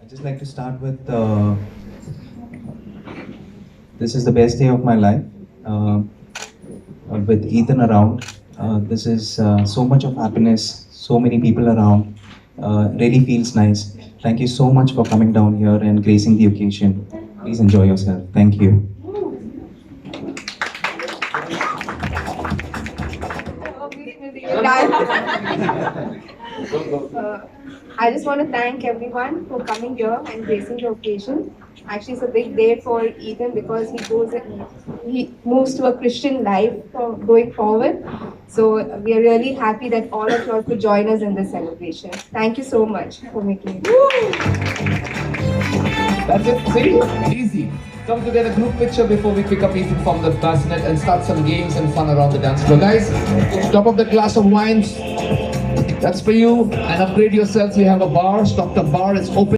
I'd just like to start with this is the best day of my life with Ethan around. This is so much of happiness, so many people around. Really feels nice. Thank you so much for coming down here and gracing the occasion. Please enjoy yourself. Thank you. I just want to thank everyone for coming here and gracing the occasion. Actually, it's a big day for Ethan because he moves to a Christian life going forward. So we are really happy that all of you all could join us in this celebration. Thank you so much for making it. That's it. See? Easy. Come to get a group picture before we pick up Ethan from the bassinet and start some games and fun around the dance floor. Guys, top of the glass of wines. That's for you. And upgrade yourselves. We have a bar. Stock the bar is open.